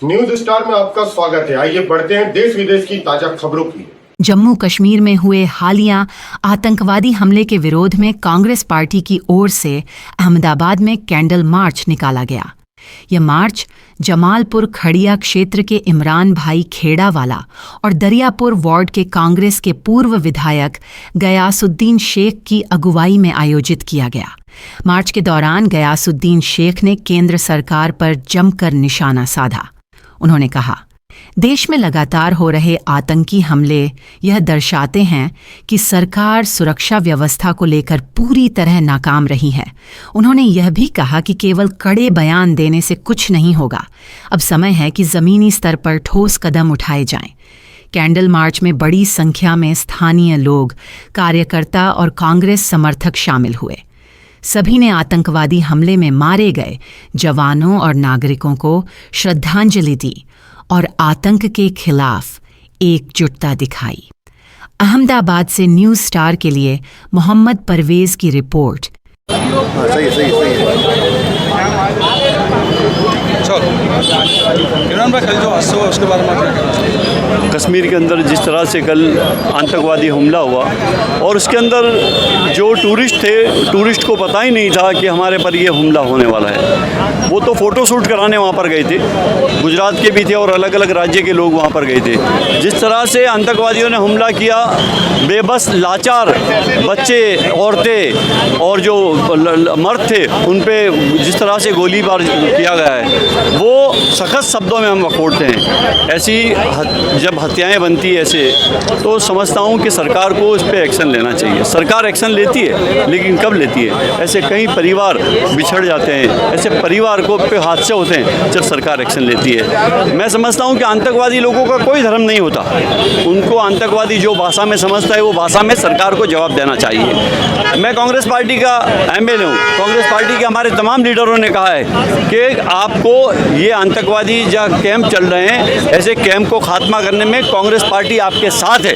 News star में आपका स्वागत है। आइए बढ़ते हैं देश विदेश की ताजा खबरों की। जम्मू कश्मीर में हुए हालिया आतंकवादी हमले के विरोध में कांग्रेस पार्टी की ओर से अहमदाबाद में कैंडल मार्च निकाला गया। यह मार्च जमालपुर खड़िया क्षेत्र के इमरान भाई खेड़ावाला और दरियापुर वार्ड के कांग्रेस के पूर्व विधायक गयासुद्दीन शेख की अगुवाई में आयोजित किया गया। मार्च के दौरान गयासुद्दीन शेख ने केंद्र सरकार पर जमकर निशाना साधा। उन्होंने कहा, देश में लगातार हो रहे आतंकी हमले यह दर्शाते हैं कि सरकार सुरक्षा व्यवस्था को लेकर पूरी तरह नाकाम रही है। उन्होंने यह भी कहा कि केवल कड़े बयान देने से कुछ नहीं होगा। अब समय है कि ज़मीनी स्तर पर ठोस कदम उठाए जाएं। कैंडल मार्च में बड़ी संख्या में स्थानीय लोग, कार्यकर्ता और कांग्रेस समर्थक शामिल हुए। सभी ने आतंकवादी हमले में मारे गए जवानों और नागरिकों को श्रद्धांजलि दी और आतंक के खिलाफ एकजुटता दिखाई। अहमदाबाद से न्यूज़ स्टार के लिए मोहम्मद परवेज की रिपोर्ट। सही है। इमरान भाई, कल जो हादसा हुआ उसके बारे में क्या कहना चाहिए? कश्मीर के अंदर जिस तरह से कल आतंकवादी हमला हुआ और उसके अंदर जो टूरिस्ट थे, टूरिस्ट को पता ही नहीं था कि हमारे पर ये हमला होने वाला है। वो तो फ़ोटो शूट कराने वहाँ पर गए थे, गुजरात के भी थे और अलग अलग राज्य के लोग वहाँ पर गए थे। जिस तरह से आतंकवादियों ने हमला किया, बेबस लाचार बच्चे, औरतें और जो मर्द थे उन पे जिस तरह से गोलीबार किया गया है, वो सख्त शब्दों में हम वखोड़ते हैं। ऐसी जब हत्याएं बनती है ऐसे, तो समझता हूँ कि सरकार को इस पर एक्शन लेना चाहिए। सरकार एक्शन लेती है, लेकिन कब लेती है? ऐसे कई परिवार बिछड़ जाते हैं, ऐसे परिवार को पे हादसे होते हैं जब सरकार एक्शन लेती है। मैं समझता हूँ कि आतंकवादी लोगों का कोई धर्म नहीं होता। उनको आतंकवादी जो भाषा में समझता है वो भाषा में सरकार को जवाब देना चाहिए। मैं कांग्रेस पार्टी का एमएलए हूँ। कांग्रेस पार्टी के हमारे तमाम लीडरों ने कहा है कि आपको ये आतंकवादी जहाँ कैंप चल रहे हैं, ऐसे कैंप को खात्मा करने में कांग्रेस पार्टी आपके साथ है।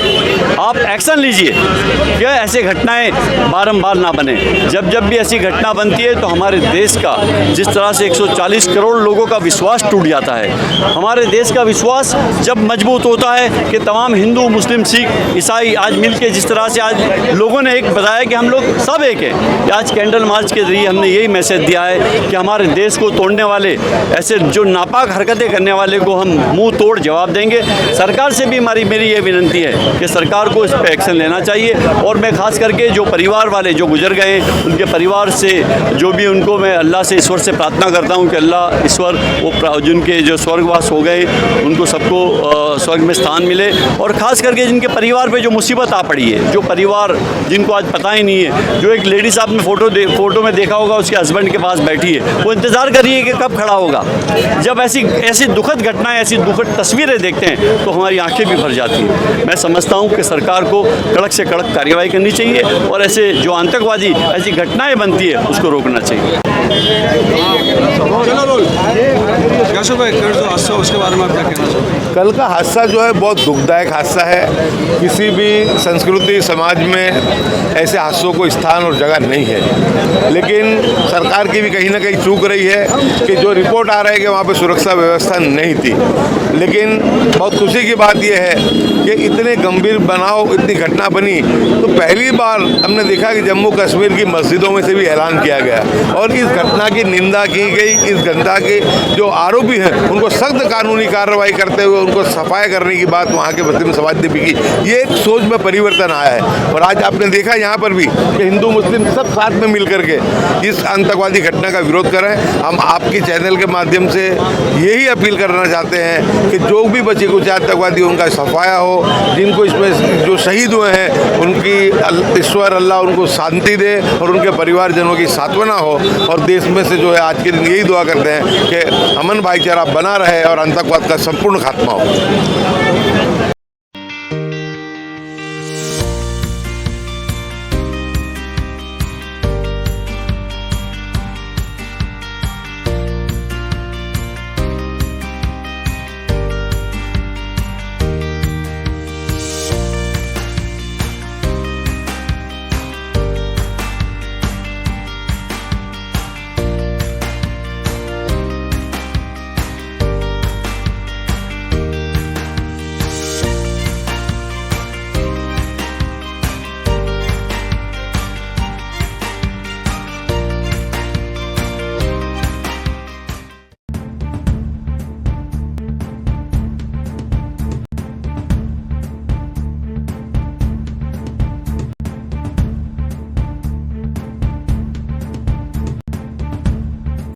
आप एक्शन लीजिए कि ऐसे घटनाएं बारंबार ना बने। जब जब भी ऐसी घटना बनती है तो हमारे देश का जिस तरह से 140 करोड़ लोगों का विश्वास टूट जाता है। हमारे देश का विश्वास जब मजबूत होता है कि तमाम हिंदू, मुस्लिम, सिख, ईसाई आज मिलके जिस तरह से आज लोगों ने एक बताया कि हम लोग सब एक हैं। आज कैंडल मार्च के जरिए हमने यही मैसेज दिया है कि हमारे देश को तोड़ने वाले, ऐसे जो नापाक हरकतें करने वाले को हम मुंह तोड़ जवाब देंगे। सरकार से भी मेरी ये विनती है कि सरकार को इस पर एक्शन लेना चाहिए। और मैं खास करके जो परिवार वाले जो गुजर गए, उनके परिवार से जो भी, उनको मैं अल्लाह से, ईश्वर से प्रार्थना करता हूँ कि अल्लाह ईश्वर वो जिनके जो स्वर्गवास हो गए उनको सबको स्वर्ग में स्थान मिले। और ख़ास करके जिनके परिवार पे जो मुसीबत आ पड़ी है, जो परिवार जिनको आज पता ही नहीं है, जो एक लेडीज़ आपने फ़ोटो में देखा होगा, उसके हस्बैंड के पास बैठी है, वो इंतज़ार कर रही है कि कब खड़ा होगा। जब ऐसी दुखद घटनाएं, ऐसी दुखद तस्वीरें देखते हैं तो हमारी आंखें भी भर जाती हैं। मैं समझता हूँ कि सरकार को कड़क से कड़क कार्रवाई करनी चाहिए और ऐसे जो आतंकवादी ऐसी घटनाएं बनती है उसको रोकना चाहिए। उसके बारे में आप क्या कहना चाहिए? कल का हादसा जो है बहुत दुखदायक हादसा है। किसी भी संस्कृति समाज में ऐसे हादसों को स्थान और जगह नहीं है। लेकिन सरकार की भी कहीं ना कहीं चूक रही है कि जो रिपोर्ट आ रहा है कि वहाँ पे सुरक्षा व्यवस्था नहीं थी। लेकिन बहुत खुशी की बात यह है कि इतने गंभीर बनाव, इतनी घटना बनी तो पहली बार हमने देखा कि जम्मू कश्मीर की मस्जिदों में से भी ऐलान किया गया और इस घटना की निंदा की गई। इस घटना के जो आरोपी हैं उनको सख्त कानूनी कार्रवाई करते हुए उनको सफाया करने की बात वहाँ के मुस्लिम समाज ने भी की। ये एक सोच में परिवर्तन आया है और आज आपने देखा यहाँ पर भी कि हिंदू मुस्लिम सब साथ में मिल करके इस आतंकवादी घटना का विरोध कर रहे हैं। हम आपके चैनल के माध्यम से यही अपील करना चाहते हैं कि जो भी बचे कुछ आतंकवादी उनका सफाया हो, जिनको इसमें जो शहीद हुए हैं उनकी ईश्वर अल्लाह उनको शांति दे और उनके परिवारजनों की सांत्वना हो। और देश में से जो है आज के दिन यही दुआ करते हैं कि अमन भाईचारा बना रहे और आतंकवाद का संपूर्ण खात्मा हो।